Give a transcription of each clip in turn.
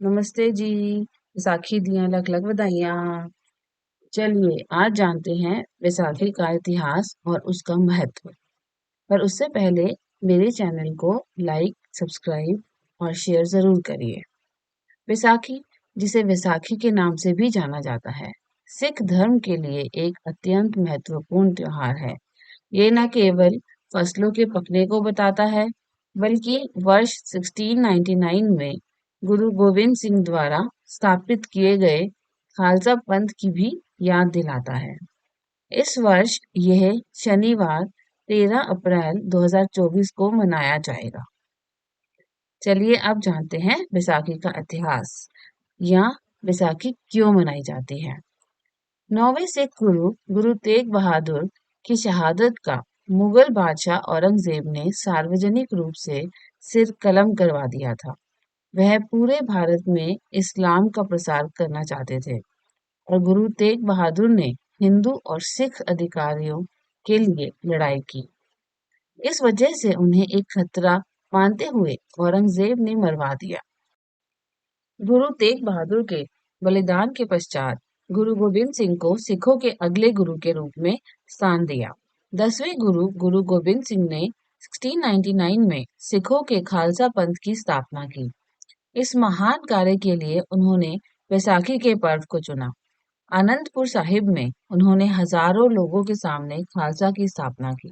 नमस्ते जी। विसाखी दियां लख लख बधाइयाँ। चलिए आज जानते हैं विसाखी का इतिहास और उसका महत्व। पर उससे पहले मेरे चैनल को लाइक, सब्सक्राइब और शेयर जरूर करिए। विसाखी, जिसे वैसाखी के नाम से भी जाना जाता है, सिख धर्म के लिए एक अत्यंत महत्वपूर्ण त्योहार है। ये न केवल फसलों के पकने को बताता है, बल्कि वर्ष 1699 में गुरु गोविंद सिंह द्वारा स्थापित किए गए खालसा पंथ की भी याद दिलाता है। इस वर्ष यह शनिवार 13 अप्रैल 2024 को मनाया जाएगा। चलिए अब जानते हैं बैसाखी का इतिहास या बैसाखी क्यों मनाई जाती है। 9वें सिख गुरु गुरु तेग बहादुर की शहादत का मुगल बादशाह औरंगजेब ने सार्वजनिक रूप से सिर कलम करवा दिया था। वह पूरे भारत में इस्लाम का प्रसार करना चाहते थे और गुरु तेग बहादुर ने हिंदू और सिख अधिकारियों के लिए लड़ाई की। इस वजह से उन्हें एक खतरा मानते हुए औरंगजेब ने मरवा दिया। गुरु तेग बहादुर के बलिदान के पश्चात गुरु गोविंद सिंह को सिखों के अगले गुरु के रूप में स्थान दिया। 10वें गुरु गुरु गोविंद सिंह ने 1699 में सिखों के खालसा पंथ की स्थापना की। इस महान कार्य के लिए उन्होंने बैसाखी के पर्व को चुना। आनंदपुर साहिब में उन्होंने हजारों लोगों के सामने खालसा की स्थापना की।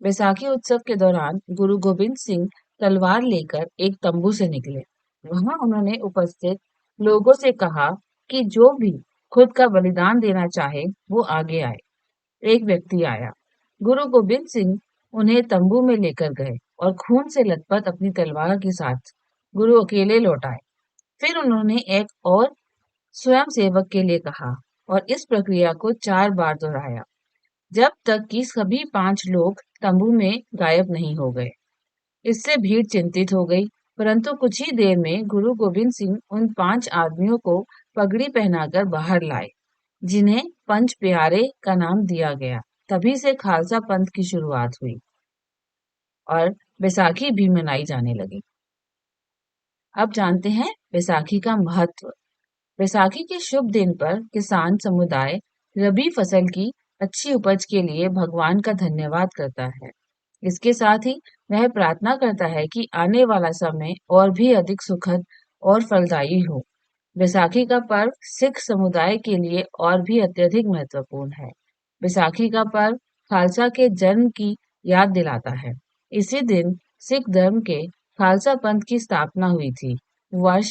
बैसाखी उत्सव के दौरान गुरु गोविंद सिंह तलवार लेकर एक तंबू से निकले। वहां उन्होंने उपस्थित लोगों से कहा कि जो भी खुद का बलिदान देना चाहे वो आगे आए। एक व्यक्ति आया। गुरु गोविंद सिंह उन्हें तंबू में लेकर गए और खून से लथपथ अपनी तलवार के साथ गुरु अकेले लौट आए। फिर उन्होंने एक और स्वयं सेवक के लिए कहा और इस प्रक्रिया को 4 बार दोहराया, जब तक कि सभी 5 लोग तंबू में गायब नहीं हो गए। इससे भीड़ चिंतित हो गई, परंतु कुछ ही देर में गुरु गोविंद सिंह उन 5 आदमियों को पगड़ी पहनाकर बाहर लाए, जिन्हें पंच प्यारे का नाम दिया गया। तभी से खालसा पंथ की शुरुआत हुई और बैसाखी भी मनाई जाने लगी। अब जानते हैं बैसाखी का महत्व। बैसाखी के शुभ दिन पर किसान समुदाय रबी फसल की अच्छी उपज के लिए भगवान का धन्यवाद करता है। इसके साथ ही वह प्रार्थना करता है कि आने वाला समय और भी अधिक सुखद और फलदायी हो। बैसाखी का पर्व सिख समुदाय के लिए और भी अत्यधिक महत्वपूर्ण है। बैसाखी का पर्व खालसा के जन्म की याद दिलाता है। इसी दिन सिख धर्म के खालसा पंथ की स्थापना हुई थी। वर्ष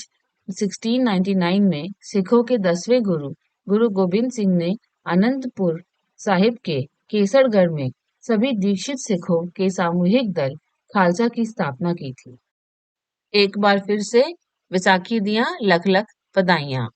1699 में सिखों के 10वें गुरु गुरु गोविंद सिंह ने आनंदपुर साहिब के केसरगढ़ में सभी दीक्षित सिखों के सामूहिक दल खालसा की स्थापना की थी। एक बार फिर से बैसाखी दियां लख लख बधाइयां।